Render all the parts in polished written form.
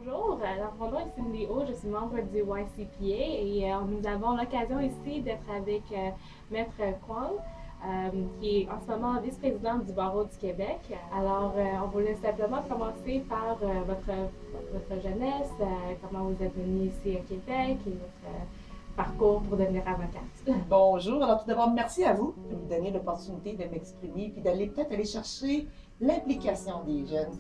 Bonjour, alors mon nom est Cindy O, je suis membre du YCPA et nous avons l'occasion ici d'être avec Maître Kwang, qui est en ce moment vice-présidente du Barreau du Québec. Alors, on voulait simplement commencer par votre jeunesse, comment vous êtes venu ici au Québec et votre parcours pour devenir avocate. Bonjour. Alors, tout d'abord, merci à vous de me donner l'opportunité de m'exprimer puis d'aller peut-être aller chercher l'implication des jeunes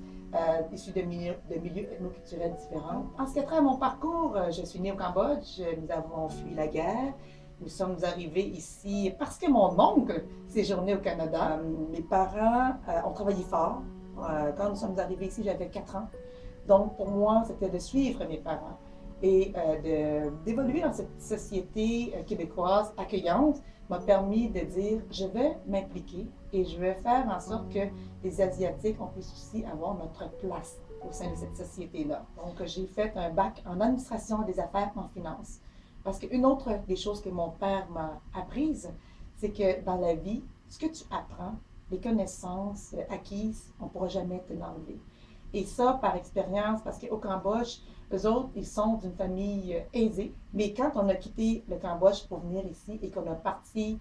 issus de milieux ethnoculturels différents. En ce qui a trait à mon parcours, je suis née au Cambodge. Nous avons fui la guerre. Nous sommes arrivés ici parce que mon oncle séjournait au Canada. Mes parents ont travaillé fort. Quand nous sommes arrivés ici, j'avais 4 ans. Donc, pour moi, c'était de suivre mes parents et d'évoluer dans cette société québécoise accueillante m'a permis de dire je vais m'impliquer et je vais faire en sorte que les Asiatiques, on puisse aussi avoir notre place au sein de cette société-là. Donc, j'ai fait un bac en administration des affaires en finance. Parce qu'une autre des choses que mon père m'a apprises, c'est que dans la vie, ce que tu apprends, les connaissances acquises, on ne pourra jamais te l'enlever. Et ça, par expérience, parce qu'au Cambodge, eux autres, ils sont d'une famille aisée. Mais quand on a quitté le Cambodge pour venir ici et qu'on a parti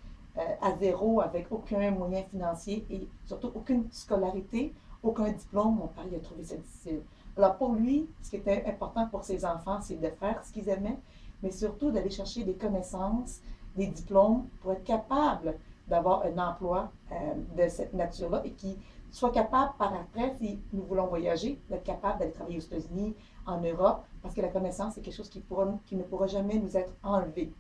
à zéro avec aucun moyen financier et surtout aucune scolarité, aucun diplôme, mon père il a trouvé ça difficile. Alors pour lui, ce qui était important pour ses enfants, c'est de faire ce qu'ils aimaient, mais surtout d'aller chercher des connaissances, des diplômes pour être capable d'avoir un emploi de cette nature-là et qui soit capable par après, si nous voulons voyager, d'être capable d'aller travailler aux États-Unis, en Europe, parce que la connaissance, c'est quelque chose qui ne pourra jamais nous être enlevé.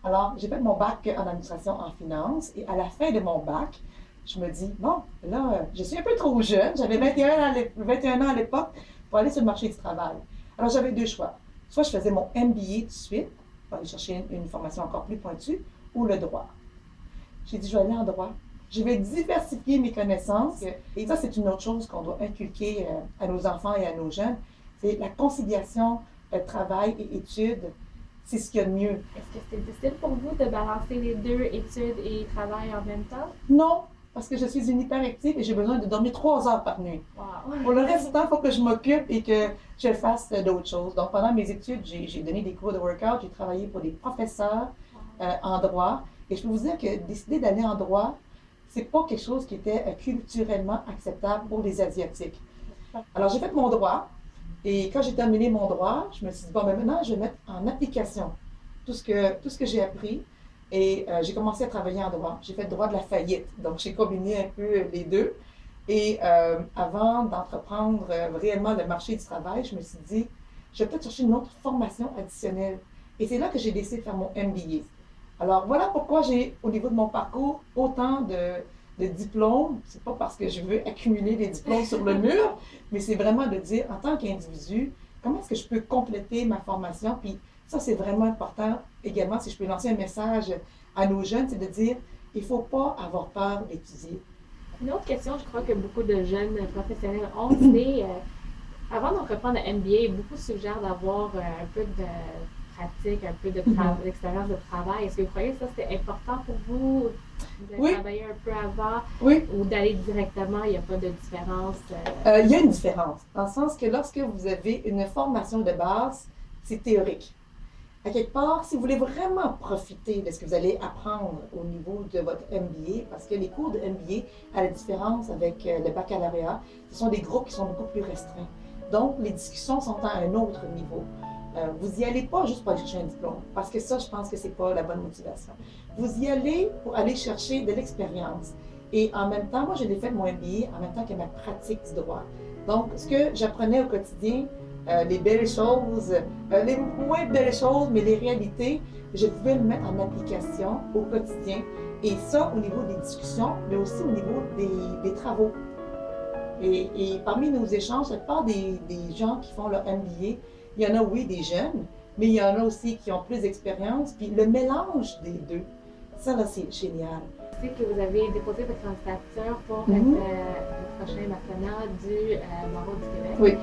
Alors, j'ai fait mon bac en administration en finance et à la fin de mon bac, je me dis, bon, là, je suis un peu trop jeune, j'avais 21 ans à l'époque pour aller sur le marché du travail. Alors, j'avais deux choix. Soit je faisais mon MBA tout de suite, pour aller chercher une formation encore plus pointue, ou le droit. J'ai dit, je vais aller en droit. Je vais diversifier mes connaissances. Et ça, c'est une autre chose qu'on doit inculquer à nos enfants et à nos jeunes. C'est la conciliation travail et études. C'est ce qu'il y a de mieux. Est-ce que c'est difficile pour vous de balancer les deux, études et travail en même temps? Non, parce que je suis une hyperactive et j'ai besoin de dormir 3 heures par nuit. Wow. Pour le reste du temps, il faut que je m'occupe et que je fasse d'autres choses. Donc, pendant mes études, j'ai donné des cours de workout, j'ai travaillé pour des professeurs en droit. Et je peux vous dire que décider d'aller en droit, c'est pas quelque chose qui était culturellement acceptable pour les Asiatiques. Alors, j'ai fait mon droit. Et quand j'ai terminé mon droit, je me suis dit, bon, mais maintenant, je vais mettre en application tout ce que j'ai appris. Et j'ai commencé à travailler en droit. J'ai fait le droit de la faillite. Donc, j'ai combiné un peu les deux. Et avant d'entreprendre réellement le marché du travail, je me suis dit, je vais peut-être chercher une autre formation additionnelle. Et c'est là que j'ai décidé de faire mon MBA. Alors, voilà pourquoi j'ai, au niveau de mon parcours, autant de diplômes. C'est pas parce que je veux accumuler des diplômes sur le mur, mais c'est vraiment de dire, en tant qu'individu, comment est-ce que je peux compléter ma formation? Puis ça, c'est vraiment important également, si je peux lancer un message à nos jeunes, c'est de dire, il ne faut pas avoir peur d'étudier. Une autre question, je crois que beaucoup de jeunes professionnels ont, c'est avant d'entreprendre le MBA, beaucoup suggèrent d'avoir un peu de pratique, un peu d'expérience de travail. Est-ce que vous croyez que ça c'est important pour vous? Vous avez Oui, travaillé un peu avant oui. ou d'aller directement, il n'y a pas de différence? Il y a une différence, dans le sens que lorsque vous avez une formation de base, c'est théorique. À quelque part, si vous voulez vraiment profiter de ce que vous allez apprendre au niveau de votre MBA, parce que les cours de MBA, à la différence avec le baccalauréat, ce sont des groupes qui sont beaucoup plus restreints. Donc, les discussions sont à un autre niveau. Vous n'y allez pas juste pour aller chercher un diplôme, parce que ça, je pense que c'est pas la bonne motivation. Vous y allez pour aller chercher de l'expérience. Et en même temps, moi, je l'ai fait mon MBA en même temps que ma pratique du droit. Donc, ce que j'apprenais au quotidien, les belles choses, les moins belles choses, mais les réalités, je pouvais le mettre en application au quotidien. Et ça, au niveau des discussions, mais aussi au niveau des travaux. Et parmi nos échanges, la plupart des gens qui font leur MBA, il y en a, oui, des jeunes, mais il y en a aussi qui ont plus d'expérience. Puis le mélange des deux, ça, là, c'est génial. Je sais que vous avez déposé votre candidature pour être le prochain partenaire du Barreau du Québec. Oui.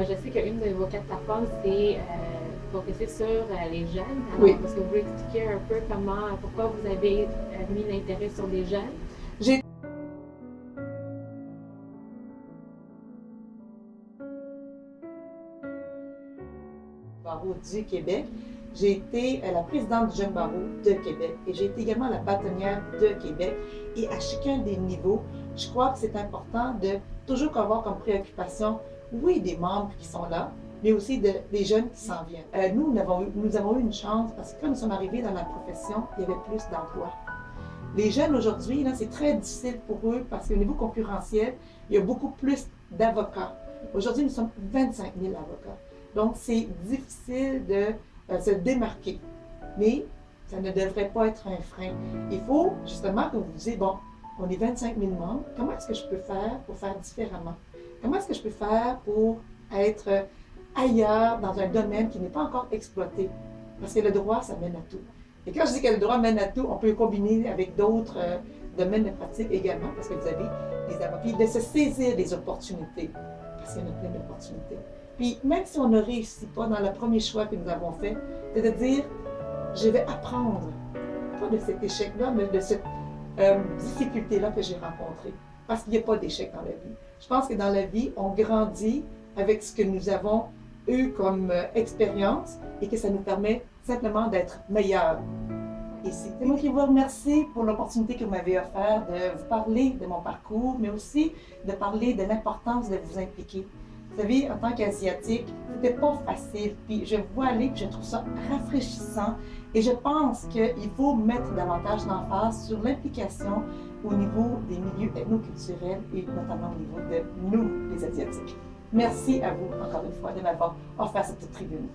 Je sais qu'une de vos 4 plateformes, c'est focuser sur les jeunes. Alors, Oui. est-ce que vous pouvez expliquer un peu pourquoi vous avez mis l'intérêt sur les jeunes? J'ai barreau du Québec. J'ai été la présidente du Jeune Barreau de Québec et j'ai été également la bâtonnière de Québec. Et à chacun des niveaux, je crois que c'est important de toujours avoir comme préoccupation, oui, des membres qui sont là, mais aussi des jeunes qui s'en viennent. Nous avons eu une chance parce que quand nous sommes arrivés dans la profession, il y avait plus d'emplois. Les jeunes aujourd'hui, là, c'est très difficile pour eux parce qu'au niveau concurrentiel, il y a beaucoup plus d'avocats. Aujourd'hui, nous sommes 25 000 avocats. Donc, c'est difficile de se démarquer. Mais ça ne devrait pas être un frein. Il faut justement que vous vous disiez, bon, on est 25 000 membres, comment est-ce que je peux faire pour faire différemment? Comment est-ce que je peux faire pour être ailleurs dans un domaine qui n'est pas encore exploité? Parce que le droit, ça mène à tout. Et quand je dis que le droit mène à tout, on peut le combiner avec d'autres domaines de pratique également, parce que vous avez des avocats, de se saisir des opportunités, parce qu'il y en a plein d'opportunités. Puis même si on ne réussit pas dans le premier choix que nous avons fait, c'est de dire, je vais apprendre, pas de cet échec-là, mais de cette difficulté-là que j'ai rencontrée. Parce qu'il n'y a pas d'échec dans la vie. Je pense que dans la vie, on grandit avec ce que nous avons eu comme expérience et que ça nous permet simplement d'être meilleurs ici. C'est moi qui vous remercie pour l'opportunité que vous m'avez offerte de vous parler de mon parcours, mais aussi de parler de l'importance de vous impliquer. Vous savez, en tant qu'Asiatique, c'était pas facile. Puis je vois aller, puis je trouve ça rafraîchissant. Et je pense qu'il faut mettre davantage d'emphase sur l'implication au niveau des milieux ethnoculturels et notamment au niveau de nous, les Asiatiques. Merci à vous, encore une fois, de m'avoir offert cette tribune.